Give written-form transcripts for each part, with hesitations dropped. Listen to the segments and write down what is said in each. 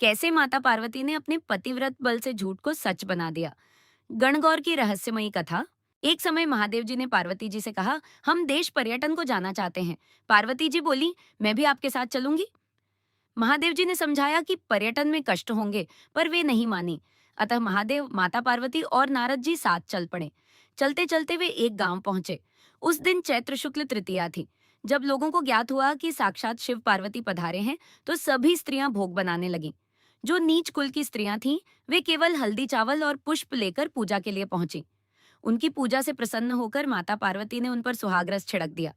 कैसे माता पार्वती ने अपने पतिव्रत बल से झूठ को सच बना दिया। गणगौर की रहस्यमयी कथा। एक समय महादेव जी ने पार्वती जी से कहा, हम देश पर्यटन को जाना चाहते हैं। पार्वती जी बोली, मैं भी आपके साथ चलूंगी। महादेव जी ने समझाया कि पर्यटन में कष्ट होंगे, पर वे नहीं मानी। अतः महादेव, माता पार्वती और नारद जी साथ चल पड़े। चलते चलते वे एक गांव पहुंचे। उस दिन चैत्र शुक्ल तृतीया थी। जब लोगों को ज्ञात हुआ कि साक्षात शिव पार्वती पधारे हैं, तो सभी स्त्रियां भोग बनाने लगीं। जो नीच कुल की स्त्रियां थीं, वे केवल हल्दी चावल और पुष्प लेकर पूजा के लिए पहुंची। उनकी पूजा से प्रसन्न होकर माता पार्वती ने उन पर सुहागरस छिड़क दिया।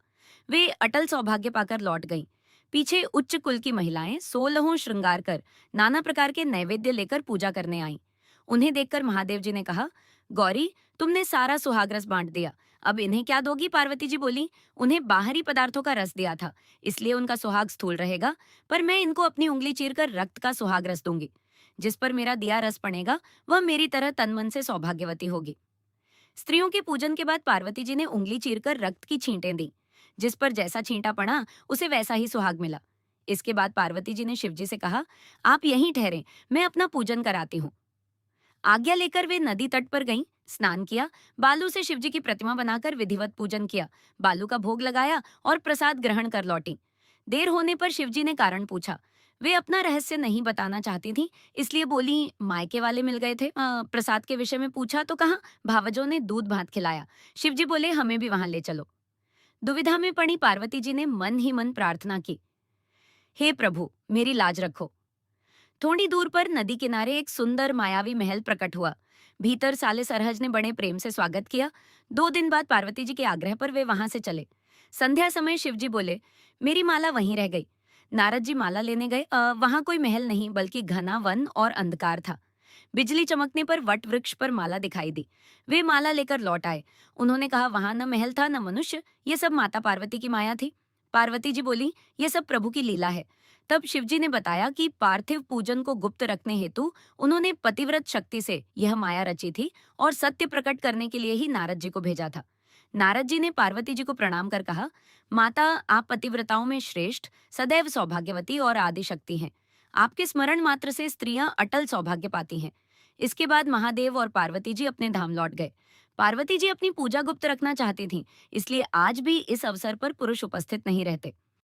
वे अटल सौभाग्य पाकर लौट गईं। पीछे उच्च कुल की महिलाएं 16 श्रृंगार कर नाना प्रकार के नैवेद्य लेकर पूजा करने आईं। उन्हें देखकर महादेव जी ने कहा, गौरी, तुमने सारा सुहागरस बांट दिया। अब इन्हें क्या दोगी? पार्वती जी बोली, उन्हें बाहरी पदार्थों का रस दिया था, इसलिए उनका सुहाग स्थूल रहेगा, पर मैं इनको अपनी उंगली चीरकर रक्त का सुहाग रस दूंगी। जिस पर मेरा दिया रस पड़ेगा, वह मेरी तरह तन मन से सौभाग्यवती होगी। स्त्रियों के पूजन के बाद पार्वती जी ने उंगली चीरकर रक्त की छींटें दी। जिस पर जैसा छींटा पड़ा, उसे वैसा ही सुहाग मिला। इसके बाद पार्वती जी ने शिवजी से कहा, आप यहीं ठहरें, मैं अपना पूजन कराती हूँ। आज्ञा लेकर वे नदी तट पर गईं, स्नान किया, बालू से शिवजी की प्रतिमा बनाकर विधिवत पूजन किया, बालू का भोग लगाया और प्रसाद ग्रहण कर लौटी। देर होने पर शिवजी ने कारण पूछा। वे अपना रहस्य नहीं बताना चाहती थी, इसलिए बोली, मायके वाले मिल गए थे। प्रसाद के विषय में पूछा तो कहा, भावजों ने दूध भात खिलाया। शिवजी बोले, हमें भी वहां ले चलो। दुविधा में पड़ी पार्वती जी ने मन ही मन प्रार्थना की, हे प्रभु, मेरी लाज रखो। थोड़ी दूर पर नदी किनारे एक सुंदर मायावी महल प्रकट हुआ। भीतर साले सरहज ने बड़े प्रेम से स्वागत किया। 2 दिन बाद पार्वती जी के आग्रह पर वे वहां से चले। संध्या समय शिवजी बोले, मेरी माला वहीं रह गई। नारद जी माला लेने गए। वहां कोई महल नहीं, बल्कि घना वन और अंधकार था। बिजली चमकने पर वट वृक्ष पर माला दिखाई दी। वे माला लेकर लौट आए। उन्होंने कहा, वहां न महल था न मनुष्य, ये सब माता पार्वती की माया थी। पार्वती जी बोली, ये सब प्रभु की लीला है। तब शिवजी ने बताया कि पार्थिव पूजन को गुप्त रखने हेतु उन्होंने पतिव्रत शक्ति से यह माया रची थी और सत्य प्रकट करने के लिए ही नारद जी को भेजा था। नारद जी ने पार्वती जी को प्रणाम कर कहा, माता, आप पतिव्रताओं में श्रेष्ठ, सदैव सौभाग्यवती और आदि शक्ति हैं। आपके स्मरण मात्र से स्त्रियां अटल सौभाग्य पाती हैं। इसके बाद महादेव और पार्वती जी अपने धाम लौट गए। पार्वती जी अपनी पूजा गुप्त रखना चाहती थीं, इसलिए आज भी इस अवसर पर पुरुष उपस्थित नहीं रहते।